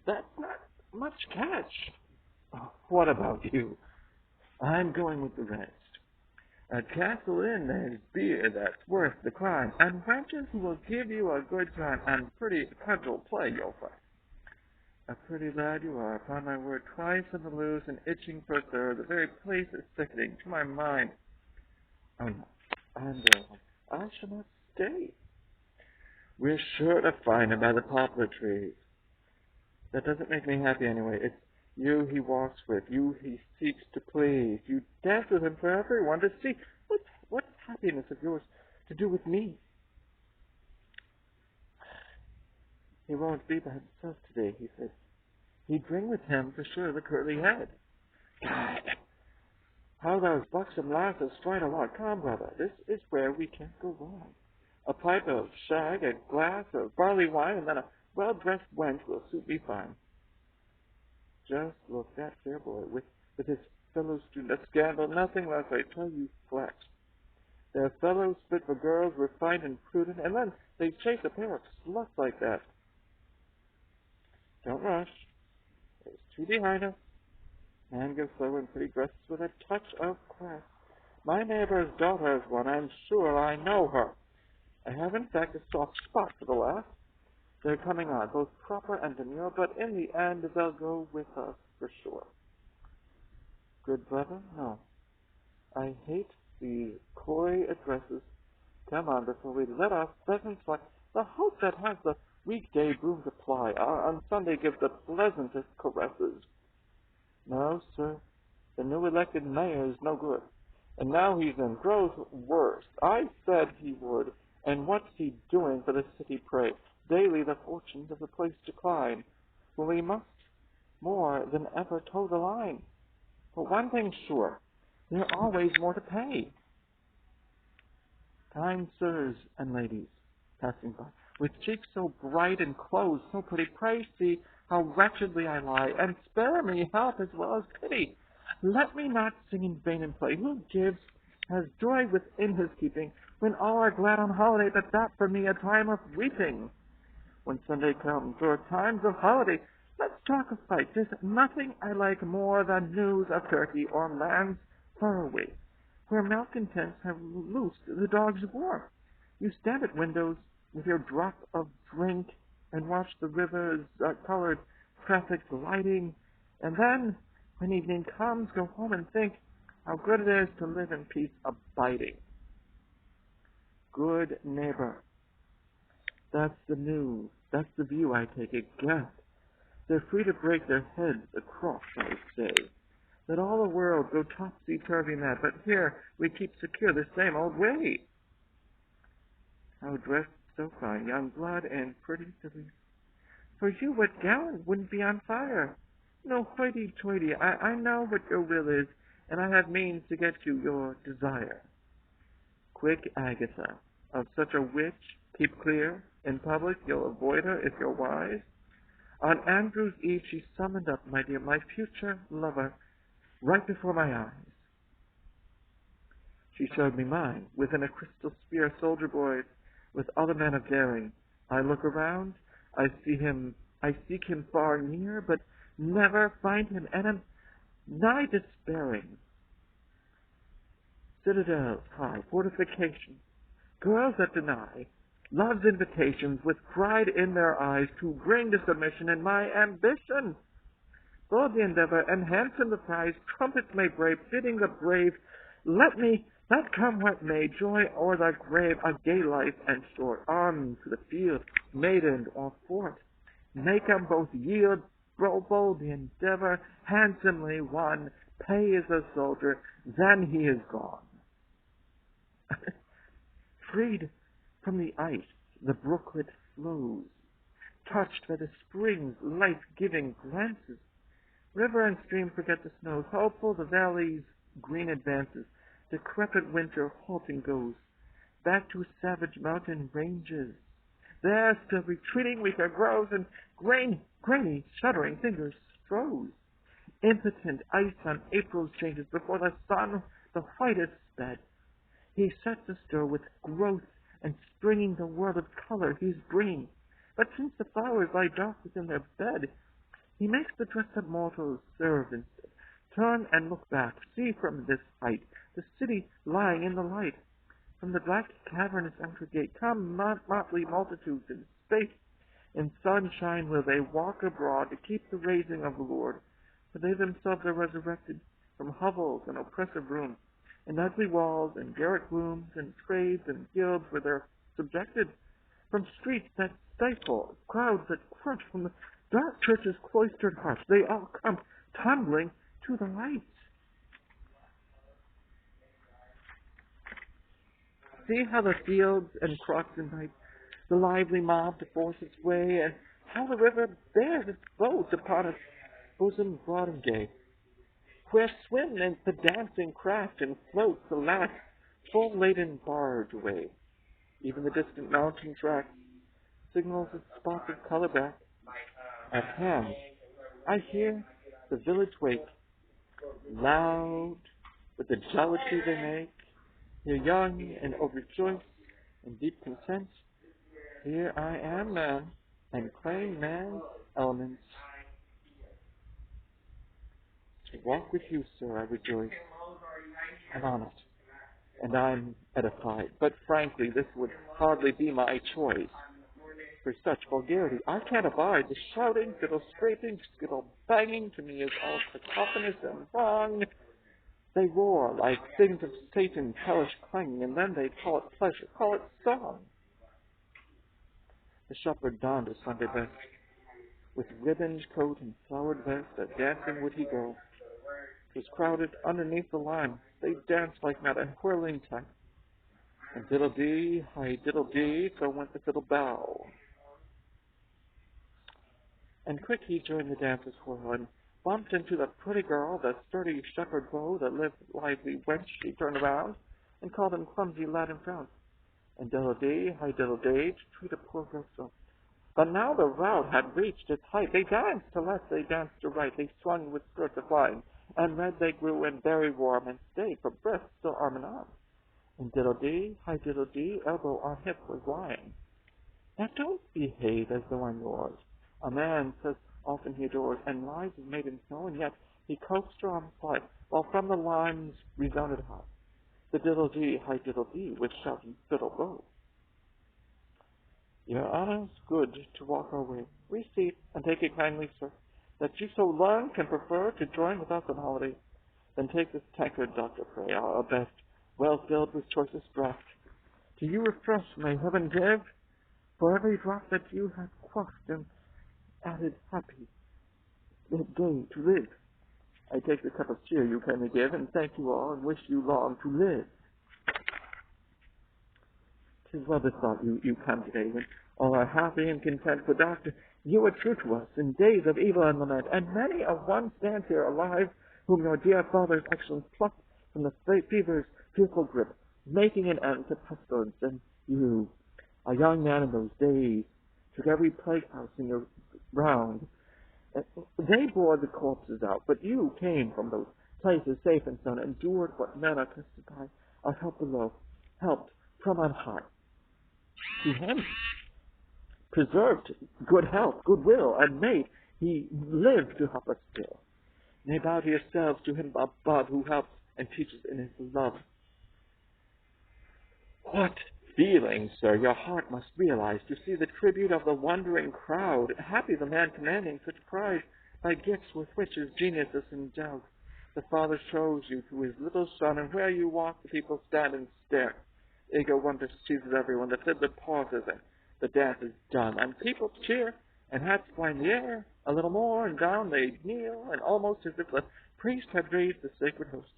That's not much catch. Oh, what about you? I'm going with the rest. At Castle Inn there's beer that's worth the climb, and wenches who will give you a good time, and pretty cudgel play you'll find. A pretty lad you are, upon my word, twice on the loose and itching for a third. The very place is sickening to my mind. Oh no, and I shall not stay. We're sure to find him by the poplar trees. That doesn't make me happy anyway. It's you he walks with, you he seeks to please. You dance with him for everyone to see. What's happiness of yours to do with me? He won't be by himself today, he said. He'd bring with him for sure the curly head. God, how those buxom lasses fight a lot. Come, brother, this is where we can't go wrong. A pipe of shag, a glass of barley wine, and then a well-dressed wench will suit me fine. Just look, that fair boy, with his fellow student, a scandal, nothing less, I tell you flat. Their fellows fit for girls, refined and prudent, and then they chase a pair of sluts like that. Don't rush. There's two behind us. Man goes slow in pretty dresses with a touch of class. My neighbor's daughter's one, I'm sure I know her. I have, in fact, a soft spot for the lass. They're coming on, both proper and demure, but in the end they'll go with us for sure. Good brother, no. I hate these coy addresses. Come on, before we let off pheasants fly. The house that has the weekday broom to ply, on Sunday gives the pleasantest caresses. No, sir, the new elected mayor's no good, and now he's in grows worse. I said he would, and what's he doing for the city, pray? Daily the fortunes of the place decline. Well, we must more than ever toe the line. But one thing's sure, there's always more to pay. Kind sirs and ladies, passing by, with cheeks so bright and clothes so pretty, pray see how wretchedly I lie, and spare me help as well as pity. Let me not sing in vain and play. Who gives has joy within his keeping, when all are glad on holiday, but that for me a time of weeping. When Sunday comes, or times of holiday, let's talk of fight. 'Tis nothing I like more than news of Turkey or lands far away, where malcontents have loosed the dogs of war. You stand at windows with your drop of drink and watch the river's colored traffic gliding, and then, when evening comes, go home and think how good it is to live in peace abiding. Good neighbor, that's the news, that's the view I take it. Guess they're free to break their heads across, I say. Let all the world go topsy-turvy mad, but here we keep secure the same old way. How dressed so fine, young blood and pretty fillies. For you, what gallant wouldn't be on fire? No hoity-toity, I know what your will is, and I have means to get you your desire. Quick Agatha, of such a witch, keep clear. In public you'll avoid her if you're wise. On Andrew's Eve she summoned up, my dear, my future lover, right before my eyes. She showed me mine, within a crystal sphere, soldier boys, with other men of daring. I look around, I seek him far near, but never find him, and am nigh despairing. Citadels high, fortifications, girls that deny love's invitations with pride in their eyes to bring to submission in my ambition. Bold the endeavor and handsome the prize, trumpets may brave, bidding the brave, let come what may, joy or the grave, a gay life and short, on to the field, maiden or fort. Make 'em both yield, bold the endeavor, handsomely won, pay is a soldier, then he is gone. Freed from the ice, the brooklet flows, touched by the spring's life-giving glances. River and stream forget the snows, hopeful the valley's green advances. Decrepit winter halting goes, back to savage mountain ranges. There still retreating weaker grows, and grainy, shuddering fingers strows. Impotent ice on April's changes, before the sun the whitest sped. He sets astir with growth and springing the world of color he's bringing. But since the flowers lie dark within their bed, He makes the dressed-up mortals serve instead. Turn and look back. See from this height the city lying in the light. From the black cavernous outer gate come motley multitudes in space. In sunshine will they walk abroad to keep the raising of the Lord. For they themselves are resurrected from hovels and oppressive rooms, and ugly walls and garret glooms and trades and guilds where they're subjected. From streets that stifle, crowds that crush, from the dark church's cloistered hearts, they all come tumbling to the light. See how the fields and crocks invite the lively mob to force its way, and how the river bears its boat upon its bosom broad and gay, where swim the dancing craft and floats the last full-laden barge away. Even the distant mountain track signals its spots of color back. At hand, I hear the village wake, loud with the jollity they make. Here young and overjoyed in deep content, here I am, man, and claim man's elements. To walk with you, sir, I rejoice. I'm on it, and I'm edified. But frankly, this would hardly be my choice. For such vulgarity, I can't abide. The shouting, fiddle scraping, skittle banging to me is all cacophonous and wrong. They roar like things of Satan, hellish clanging, and then they call it pleasure, call it song. The shepherd donned his Sunday best, with ribboned coat and flowered vest, a dancing would he go. 'Twas crowded underneath the lime, they danced like mad, a whirling time. And diddle-dee, hi diddle-dee, so went the fiddle bow. And quick he joined the dancer's whirl, and bumped into the pretty girl, the sturdy shepherd beau, the lively wench. She turned around, and called him clumsy lad and frown. And diddle-dee, hi diddle-dee, to treat a poor girl so. But now the rout had reached its height. They danced to left, they danced to right, they swung with skirts a-flying, and red they grew and very warm, and stayed for breath still arm in arm. And diddle-dee, hi diddle-dee, elbow on hip was lying. Now don't behave as though I'm yours. A man says often he adores, and lies his maidens know, and yet he coaxed her on the side, while from the limes resounded high the diddle-dee, hi diddle-dee, with shouting fiddle bow. Your honour's good to walk our way. Receipt, and take it kindly, sir, that you so long can prefer to join with us on holiday. Then take this tankard, Doctor, pray, our best, well filled with choicest draught. To you refresh, may heaven give, for every drop that you have quaffed and added happy, gay to live. I take the cup of cheer you kindly give, and thank you all, and wish you long to live. 'Tis well bethought you come today, when all are happy and content, for Doctor, you are true to us in days of evil and lament, and many a one stands here alive, whom your dear father's excellence plucked from the fever's fearful grip, making an end to pestilence. And you, a young man in those days, took every plague house in your round. They bore the corpses out, but you came from those places safe and sound, endured what men are accustomed by, are helped below, helped from on high. To him, preserved good health, good will, and made he live to help us still. Nay, bow to yourselves to him above, who helps and teaches in his love. What feeling, sir, your heart must realize to see the tribute of the wondering crowd. Happy the man commanding such pride by gifts with which his genius is endowed. The Father shows you to his little Son, and where you walk the people stand and stare. Eager wonder seizes everyone, the fiddler pauses, and the dance is done, and people cheer, and hats fly in the air, a little more, and down they kneel, and almost as if the priest had raised the sacred host.